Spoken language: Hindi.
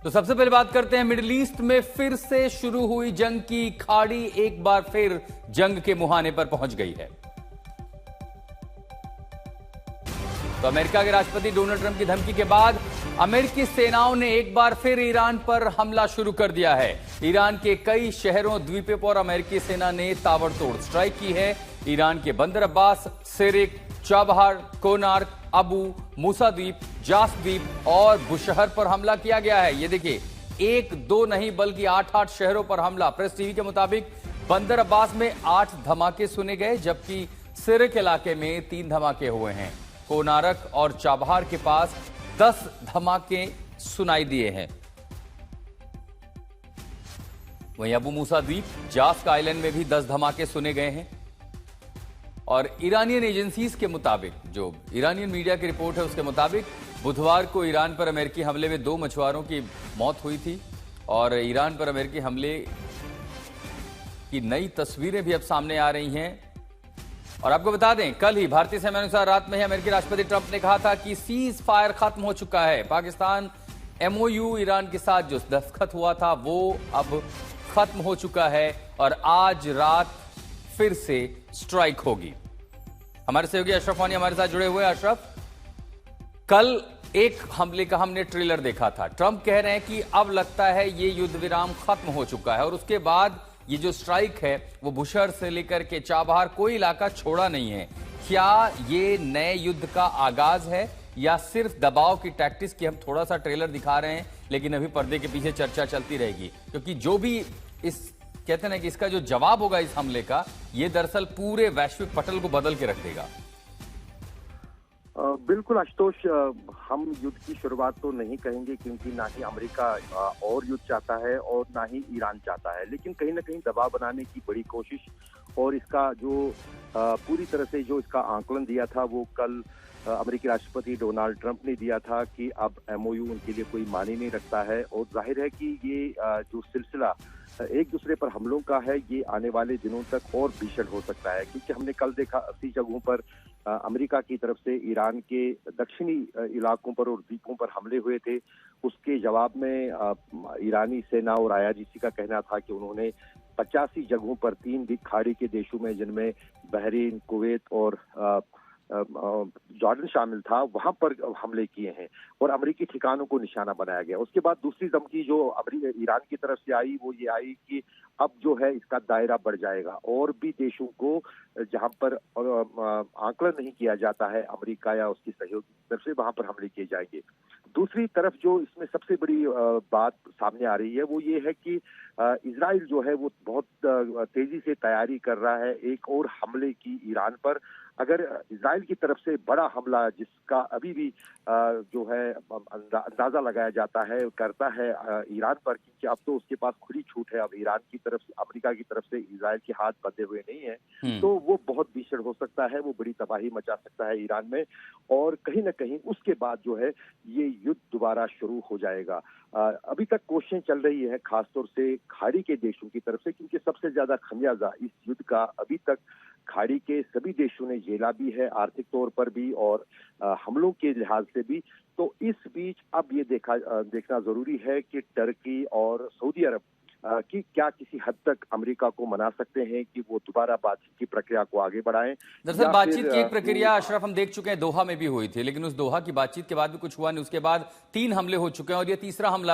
तो सबसे पहले बात करते हैं मिडिल ईस्ट में फिर से शुरू हुई जंग की। खाड़ी एक बार फिर जंग के मुहाने पर पहुंच गई है। तो अमेरिका के राष्ट्रपति डोनाल्ड ट्रंप की धमकी के बाद अमेरिकी सेनाओं ने एक बार फिर ईरान पर हमला शुरू कर दिया है। ईरान के कई शहरों द्वीपों पर अमेरिकी सेना ने ताबड़तोड़ स्ट्राइक की है। ईरान के बंदर अब्बास, सिरिक, चाबहार, कोनार्क, अबू मूसा द्वीप, जास द्वीप और बुशहर पर हमला किया गया है। ये देखिए, एक दो नहीं बल्कि 8 शहरों पर हमला। प्रेस टीवी के मुताबिक बंदर अब्बास में 8 धमाके सुने गए, जबकि सिरिक इलाके में 3 धमाके हुए हैं। कोनारक और चाबहार के पास 10 धमाके सुनाई दिए हैं। वहीं अबू मूसा द्वीप, जास्क आइलैंड में भी 10 धमाके सुने गए हैं। और ईरानियन एजेंसीज के मुताबिक, जो ईरानियन मीडिया की रिपोर्ट है उसके मुताबिक, बुधवार को ईरान पर अमेरिकी हमले में 2 मछुआरों की मौत हुई थी। और ईरान पर अमेरिकी हमले की नई तस्वीरें भी अब सामने आ रही हैं। और आपको बता दें, कल ही भारतीय समय अनुसार रात में ही अमेरिकी राष्ट्रपति ट्रंप ने कहा था कि सीज फायर खत्म हो चुका है। पाकिस्तान एमओयू ईरान के साथ जो दस्तखत हुआ था वो अब खत्म हो चुका है और आज रात फिर से स्ट्राइक होगी। हमारे सहयोगी अशरफ वानी हमारे साथ जुड़े हुए हैं। अशरफ, कल एक हमले का हमने ट्रेलर देखा था। ट्रंप कह रहे हैं कि अब लगता है ये युद्ध विराम खत्म हो चुका है और उसके बाद ये जो स्ट्राइक है वो बुशहर से लेकर के चाबहार कोई इलाका छोड़ा नहीं है। क्या ये नए युद्ध का आगाज है या सिर्फ दबाव की टैक्टिक्स की? हम थोड़ा सा ट्रेलर दिखा रहे हैं लेकिन अभी पर्दे के पीछे चर्चा चलती रहेगी, क्योंकि जो भी इस कहते हैं कि इसका जो जवाब होगा इस हमले का, ये दरअसल पूरे वैश्विक पटल को बदल के रख देगा। बिल्कुल आशुतोष, हम युद्ध की शुरुआत तो नहीं कहेंगे क्योंकि ना ही अमेरिका और युद्ध चाहता है और ना ही ईरान चाहता है, लेकिन कहीं ना कहीं दबाव बनाने की बड़ी कोशिश। और इसका जो पूरी तरह से जो इसका आकलन दिया था वो कल अमेरिकी राष्ट्रपति डोनाल्ड ट्रंप ने दिया था कि अब एमओयू उनके लिए कोई मायने नहीं रखता है। और जाहिर है कि ये जो सिलसिला एक दूसरे पर हमलों का है, ये आने वाले दिनों तक और भीषण हो सकता है, क्योंकि हमने कल देखा 80 जगहों पर अमेरिका की तरफ से ईरान के दक्षिणी इलाकों पर और द्वीपों पर हमले हुए थे। उसके जवाब में ईरानी सेना और आईआरजीसी का कहना था कि उन्होंने 85 जगहों पर 3 खाड़ी के देशों में, जिनमें बहरीन, कुवैत और जॉर्डन शामिल था, वहां पर हमले किए हैं और अमेरिकी ठिकानों को निशाना बनाया गया। उसके बाद दूसरी धमकी जो ईरान की तरफ से आई वो ये आई कि अब जो है इसका दायरा बढ़ जाएगा और भी देशों को जहां पर आकलन नहीं किया जाता है अमेरिका या उसकी सहयोगी की तरफ से, वहां पर हमले किए जाएंगे। दूसरी तरफ जो इसमें सबसे बड़ी बात सामने आ रही है वो ये है कि इजराइल जो है वो बहुत तेजी से तैयारी कर रहा है एक और हमले की ईरान पर। अगर इजराइल की तरफ से बड़ा हमला, जिसका अभी भी जो है अंदाजा लगाया जाता है, करता है ईरान पर, क्योंकि अब तो उसके पास खुली छूट है, अब ईरान की तरफ से, अमेरिका की तरफ से इजराइल के हाथ बंधे हुए नहीं है, तो वो बहुत भीषण हो सकता है, वो बड़ी तबाही मचा सकता है ईरान में। और कहीं ना कहीं उसके बाद जो है ये युद्ध दोबारा शुरू हो जाएगा। अभी तक कोशिशें चल रही है खासतौर से खाड़ी के देशों की तरफ से, क्योंकि सबसे ज्यादा खमियाजा इस युद्ध का अभी तक खाड़ी के सभी देशों ने झेला भी है, आर्थिक तौर पर भी और हमलों के लिहाज से भी। तो इस बीच अब ये देखना जरूरी है कि टर्की और सऊदी अरब कि क्या किसी हद तक अमेरिका को मना सकते हैं कि वो दोबारा बातचीत की प्रक्रिया को आगे बढ़ाएं। दरअसल बातचीत की एक प्रक्रिया अशरफ हम देख चुके हैं, दोहा में भी हुई थी, लेकिन उस दोहा की बातचीत के बाद भी कुछ हुआ नहीं। उसके बाद 3 हमले हो चुके हैं और ये तीसरा हमला